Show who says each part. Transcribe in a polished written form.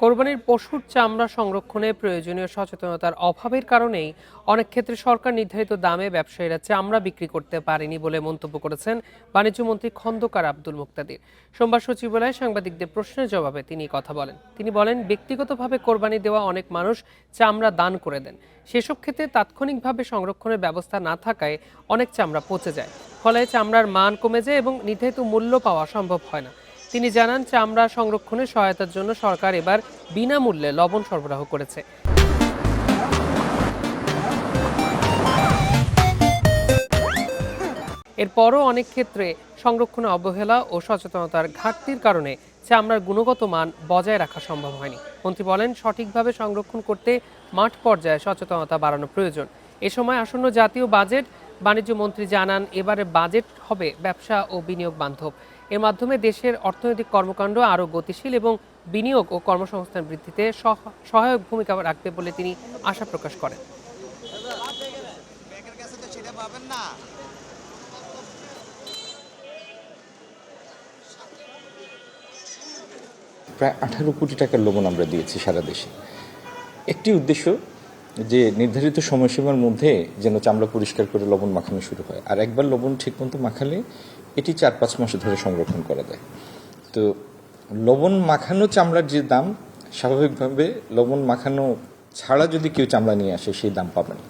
Speaker 1: কোরবানির পশুর চামড়া সংরক্ষণে প্রয়োজনীয় সচেতনতার অভাবের কারণেই অনেক ক্ষেত্রে সরকার নির্ধারিত দামে ব্যবসায়ীরা চামড়া বিক্রি করতে পারেনি বলে মন্তব্য করেছেন বাণিজ্যমন্ত্রী খন্দকার আব্দুল মুক্তাদির। সোমবার সচিবালয়ে সাংবাদিকদের প্রশ্নের জবাবে তিনি কথা বলেন। তিনি বলেন, ব্যক্তিগতভাবে কোরবানি দেওয়া অনেক মানুষ চামড়া দান করে দেন। সেসব ক্ষেত্রে তাৎক্ষণিকভাবে সংরক্ষণের ব্যবস্থা না থাকায় অনেক চামড়া পচে যায়। ফলে চামড়ার মান কমে যায় এবং নির্ধারিত মূল্য পাওয়া সম্ভব হয় না। তিনি জানান, চামড়া সংরক্ষণে সহায়তার জন্য সরকার এবার বিনামূল্যে লবণ সরবরাহ করেছে। এরপরও অনেক ক্ষেত্রে সংরক্ষণে অবহেলা ও সচেতনতার ঘাটতির কারণে চামড়ার গুণগত মান বজায় রাখা সম্ভব হয়নি। মন্ত্রী বলেন, সঠিকভাবে সংরক্ষণ করতে মাঠ পর্যায়ে সচেতনতা বাড়ানো প্রয়োজন। এ সময় আসন্ন জাতীয় বাজেট বাণিজ্য মন্ত্রী জানান, এবারে বাজেট হবে ব্যবসা ও বিনিয়োগ বান্ধব। এর মাধ্যমে দেশের অর্থনৈতিক কর্মকাণ্ড আরও গতিশীল এবং বিনিয়োগ ও কর্মসংস্থান বৃদ্ধিতে সহায়ক ভূমিকা রাখবে বলে তিনি আশা প্রকাশ করেন।
Speaker 2: প্রায় 18 কোটি টাকার লবণ আমরা দিয়েছি সারা দেশে। একটি উদ্দেশ্য যে নির্ধারিত সময়সীমার মধ্যে যেন চামড়া পরিষ্কার করে লবণ মাখানো শুরু হয়, আর একবার লবণ ঠিকমতো মাখালে এটি 4-5 মাস ধরে সংরক্ষণ করা যায়। তো লবণ মাখানো চামড়ার যে দাম, স্বাভাবিকভাবে লবণ মাখানো ছাড়া যদি কেউ চামড়া নিয়ে আসে সেই দাম পাবে না।